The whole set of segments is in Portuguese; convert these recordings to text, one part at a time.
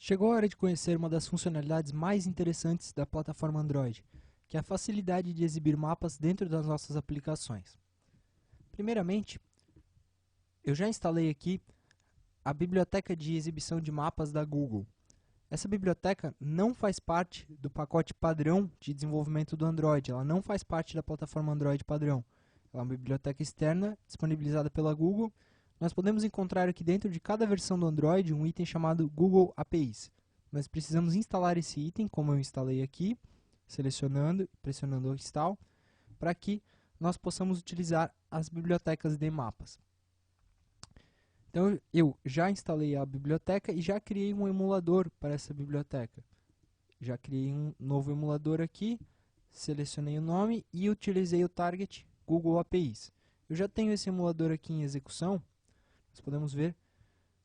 Chegou a hora de conhecer uma das funcionalidades mais interessantes da plataforma Android, que é a facilidade de exibir mapas dentro das nossas aplicações. Primeiramente, eu já instalei aqui a biblioteca de exibição de mapas da Google. Essa biblioteca não faz parte do pacote padrão de desenvolvimento do Android, ela não faz parte da plataforma Android padrão. Ela é uma biblioteca externa disponibilizada pela Google. Nós podemos encontrar aqui dentro de cada versão do Android um item chamado Google APIs. Nós precisamos instalar esse item, como eu instalei aqui, selecionando e pressionando o install, para que nós possamos utilizar as bibliotecas de mapas. Então eu já instalei a biblioteca e já criei um emulador para essa biblioteca. Já criei um novo emulador aqui, selecionei o nome e utilizei o target Google APIs. Eu já tenho esse emulador aqui em execução. Nós podemos ver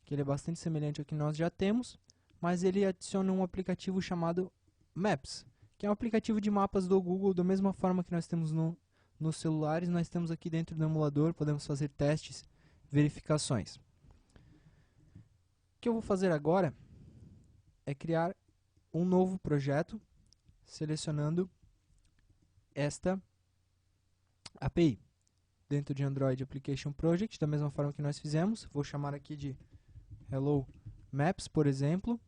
que ele é bastante semelhante ao que nós já temos, mas ele adiciona um aplicativo chamado Maps, que é um aplicativo de mapas do Google, da mesma forma que nós temos nos celulares, nós temos aqui dentro do emulador, podemos fazer testes, verificações. O que eu vou fazer agora é criar um novo projeto, selecionando esta API. Dentro de Android Application Project, da mesma forma que nós fizemos, vou chamar aqui de Hello Maps, por exemplo,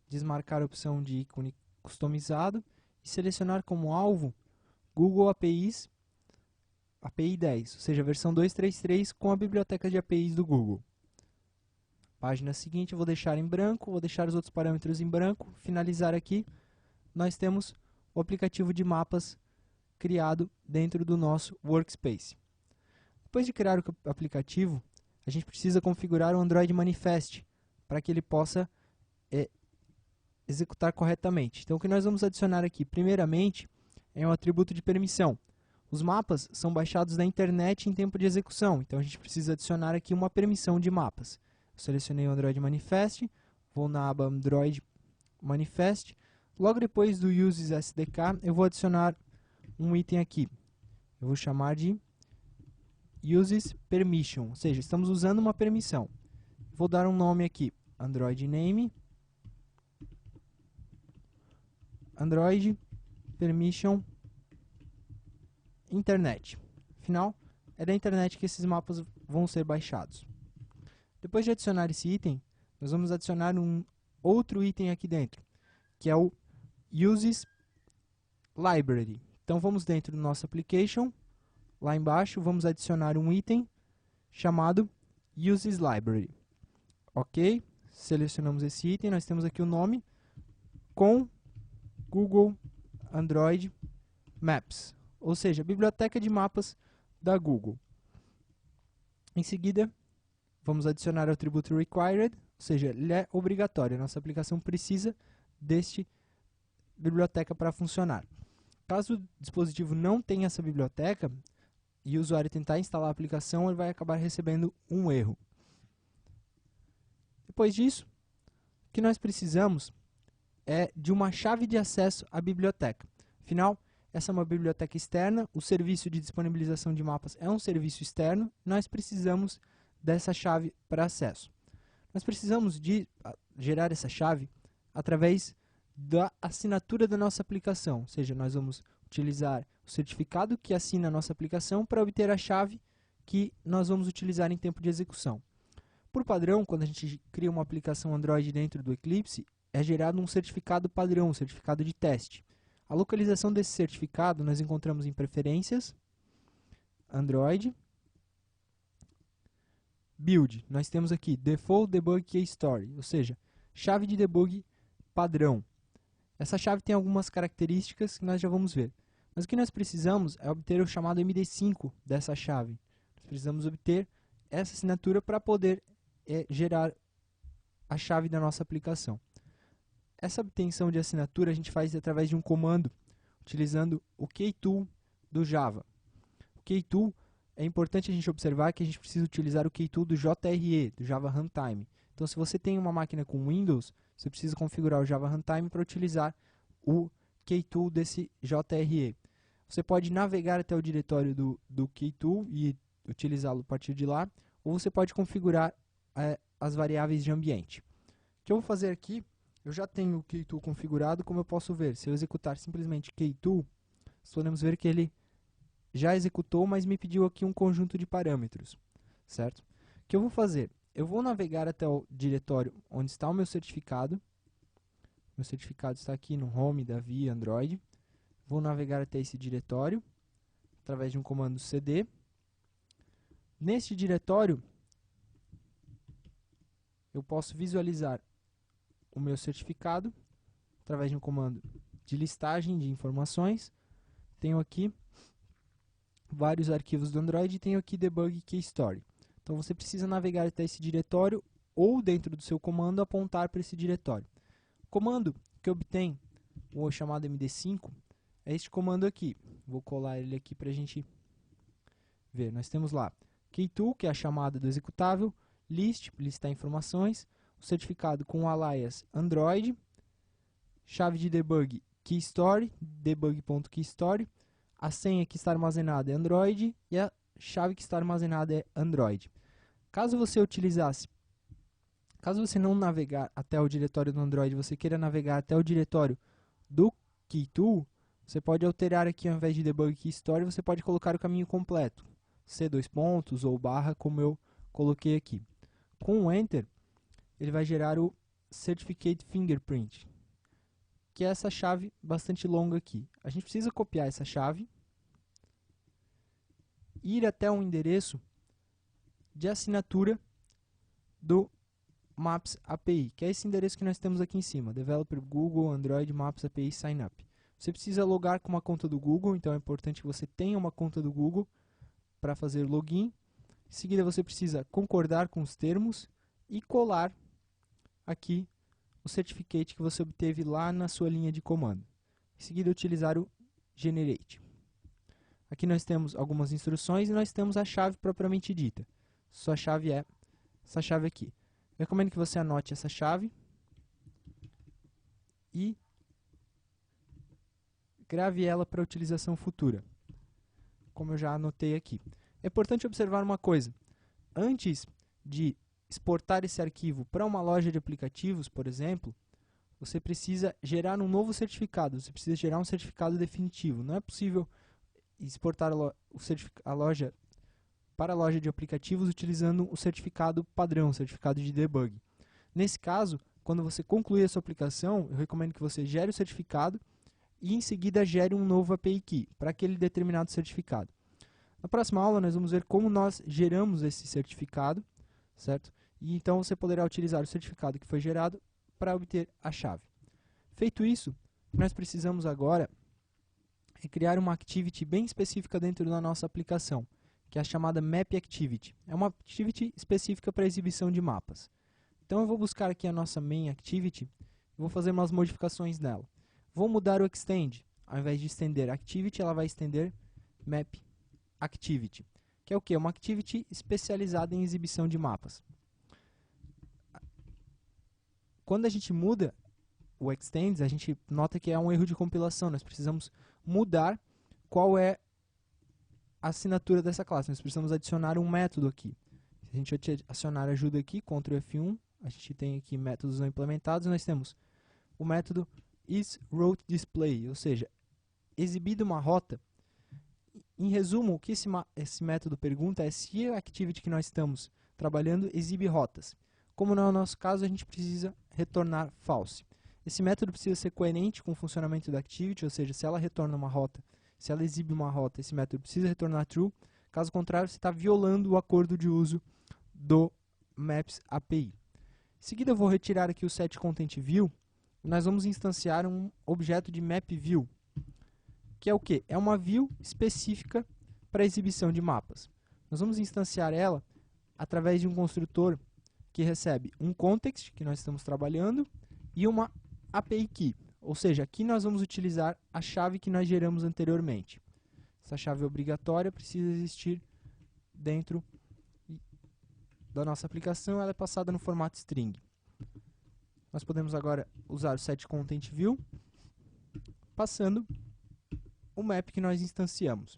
desmarcar a opção de ícone customizado e selecionar como alvo Google APIs API 10, ou seja, a versão 2.3.3 com a biblioteca de APIs do Google. Página seguinte eu vou deixar em branco, vou deixar os outros parâmetros em branco, finalizar aqui, nós temos o aplicativo de mapas criado dentro do nosso Workspace. Depois de criar o aplicativo, a gente precisa configurar o Android Manifest para que ele possa executar corretamente. Então o que nós vamos adicionar aqui, primeiramente, é um atributo de permissão. Os mapas são baixados da internet em tempo de execução, então a gente precisa adicionar aqui uma permissão de mapas. Eu selecionei o Android Manifest, vou na aba Android Manifest. Logo depois do Uses SDK, eu vou adicionar um item aqui. Eu vou chamar de Uses Permission, ou seja, estamos usando uma permissão. Vou dar um nome aqui, Android Name, Android Permission Internet. Afinal, é da internet que esses mapas vão ser baixados. Depois de adicionar esse item, nós vamos adicionar um outro item aqui dentro, que é o Uses Library. Então vamos dentro do nosso application, lá embaixo vamos adicionar um item chamado Uses Library. Ok, selecionamos esse item, nós temos aqui o nome com Google Android Maps, ou seja, a biblioteca de mapas da Google. Em seguida, vamos adicionar o atributo required, ou seja, ele é obrigatório, a nossa aplicação precisa deste biblioteca para funcionar. Caso o dispositivo não tenha essa biblioteca e o usuário tentar instalar a aplicação, ele vai acabar recebendo um erro. Depois disso, o que nós precisamos é de uma chave de acesso à biblioteca. Afinal, essa é uma biblioteca externa, o serviço de disponibilização de mapas é um serviço externo, nós precisamos dessa chave para acesso. Nós precisamos de gerar essa chave através da assinatura da nossa aplicação, ou seja, nós vamos utilizar o certificado que assina a nossa aplicação para obter a chave que nós vamos utilizar em tempo de execução. Por padrão, quando a gente cria uma aplicação Android dentro do Eclipse, é gerado um certificado padrão, um certificado de teste. A localização desse certificado nós encontramos em Preferências, Android, Build. Nós temos aqui Default Debug Key Story, ou seja, chave de debug padrão. Essa chave tem algumas características que nós já vamos ver. Mas o que nós precisamos é obter o chamado MD5 dessa chave. Nós precisamos obter essa assinatura para poder gerar a chave da nossa aplicação. Essa obtenção de assinatura a gente faz através de um comando, utilizando o KeyTool do Java. O KeyTool, é importante a gente observar que a gente precisa utilizar o KeyTool do JRE, do Java Runtime. Então, se você tem uma máquina com Windows, você precisa configurar o Java Runtime para utilizar o KeyTool desse JRE. Você pode navegar até o diretório do KeyTool e utilizá-lo a partir de lá, ou você pode configurar as variáveis de ambiente. O que eu vou fazer aqui eu já tenho o Keytool configurado, como eu posso ver? Se eu executar simplesmente Keytool, podemos ver que ele já executou, mas me pediu aqui um conjunto de parâmetros, certo? O que eu vou fazer? Eu vou navegar até o diretório onde está o meu certificado. Meu certificado está aqui no Home da VIA Android. Vou navegar até esse diretório através de um comando cd. Neste diretório, eu posso visualizar o meu certificado através de um comando de listagem de informações. Tenho aqui vários arquivos do Android e tenho aqui debug key story. Então você precisa navegar até esse diretório ou dentro do seu comando apontar para esse diretório. O comando que obtém o chamado MD5 é este comando aqui. Vou colar ele aqui para a gente ver. Nós temos lá Keytool, que é a chamada do executável, list, listar informações, o certificado com o alias Android, chave de debug keystory, debug.keystory, a senha que está armazenada é Android e a chave que está armazenada é Android. Caso você não navegar até o diretório do Android, você queira navegar até o diretório do Keytool, você pode alterar aqui, ao invés de debug keystory, você pode colocar o caminho completo, C2 pontos ou barra, como eu coloquei aqui. Com o Enter, ele vai gerar o Certificate Fingerprint, que é essa chave bastante longa aqui. A gente precisa copiar essa chave, ir até um endereço de assinatura do Maps API, que é esse endereço que nós temos aqui em cima, Developer Google Android Maps API Sign Up. Você precisa logar com uma conta do Google, então é importante que você tenha uma conta do Google para fazer login. Em seguida você precisa concordar com os termos e colar aqui o certificate que você obteve lá na sua linha de comando. Em seguida utilizar o generate. Aqui nós temos algumas instruções e nós temos a chave propriamente dita. Sua chave é essa chave aqui. Eu recomendo que você anote essa chave e grave ela para utilização futura, como eu já anotei aqui. É importante observar uma coisa. Antes de exportar esse arquivo para uma loja de aplicativos, por exemplo, você precisa gerar um novo certificado. Você precisa gerar um certificado definitivo. Não é possível exportar a loja para a loja de aplicativos utilizando o certificado padrão, o certificado de debug. Nesse caso, quando você concluir a sua aplicação, eu recomendo que você gere o certificado e em seguida gere um novo API Key para aquele determinado certificado. Na próxima aula nós vamos ver como nós geramos esse certificado, certo? E então você poderá utilizar o certificado que foi gerado para obter a chave. Feito isso, nós precisamos agora criar uma activity bem específica dentro da nossa aplicação, que é a chamada Map Activity. É uma activity específica para exibição de mapas. Então eu vou buscar aqui a nossa Main Activity e vou fazer umas modificações nela. Vou mudar o Extend. Ao invés de estender Activity, ela vai estender Map Activity, que é o quê? Uma Activity especializada em exibição de mapas. Quando a gente muda o Extends, a gente nota que é um erro de compilação. Nós precisamos mudar qual é a assinatura dessa classe. Nós precisamos adicionar um método aqui. Se a gente acionar ajuda aqui, Ctrl F1, a gente tem aqui métodos não implementados. Nós temos o método isRouteDisplay, ou seja, exibida uma rota. Em resumo, o que esse método pergunta é se a activity que nós estamos trabalhando exibe rotas. Como não é o nosso caso, a gente precisa retornar false. Esse método precisa ser coerente com o funcionamento da activity, ou seja, se ela retorna uma rota, se ela exibe uma rota, esse método precisa retornar true. Caso contrário, você está violando o acordo de uso do Maps API. Em seguida, eu vou retirar aqui o setContentView e nós vamos instanciar um objeto de MapView, que é o quê? É uma view específica para exibição de mapas. Nós vamos instanciar ela através de um construtor que recebe um context, que nós estamos trabalhando, e uma API Key. Ou seja, aqui nós vamos utilizar a chave que nós geramos anteriormente. Essa chave obrigatória precisa existir dentro da nossa aplicação, ela é passada no formato string. Nós podemos agora usar o setContentView, passando o map que nós instanciamos.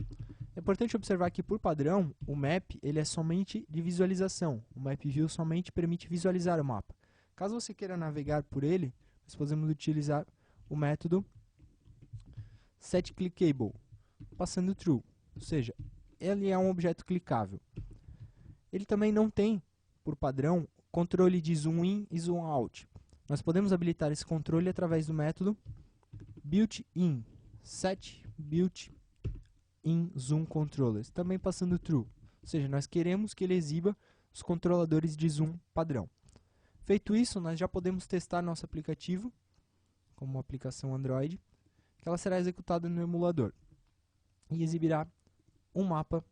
É importante observar que, por padrão, o map ele é somente de visualização. O MapView somente permite visualizar o mapa. Caso você queira navegar por ele, nós podemos utilizar o método setClickable, passando true, ou seja, ele é um objeto clicável. Ele também não tem, por padrão, controle de zoom in e zoom out. Nós podemos habilitar esse controle através do método built-in, setBuilt-in zoom controllers, também passando true, ou seja, nós queremos que ele exiba os controladores de zoom padrão. Feito isso, nós já podemos testar nosso aplicativo, como uma aplicação Android, que ela será executada no emulador e exibirá um mapa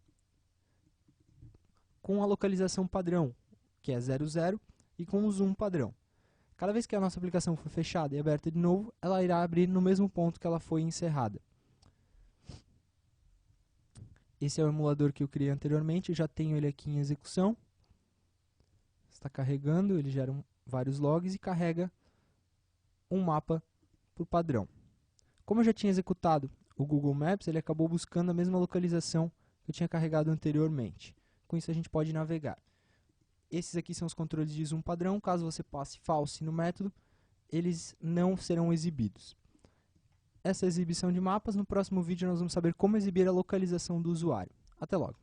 com a localização padrão, que é 00, e com o zoom padrão. Cada vez que a nossa aplicação for fechada e aberta de novo, ela irá abrir no mesmo ponto que ela foi encerrada. Esse é o emulador que eu criei anteriormente, eu já tenho ele aqui em execução. Está carregando, ele gera vários logs e carrega um mapa por padrão. Como eu já tinha executado o Google Maps, ele acabou buscando a mesma localização que eu tinha carregado anteriormente. Com isso a gente pode navegar. Esses aqui são os controles de zoom padrão. Caso você passe false no método, eles não serão exibidos. Essa é a exibição de mapas. No próximo vídeo nós vamos saber como exibir a localização do usuário. Até logo!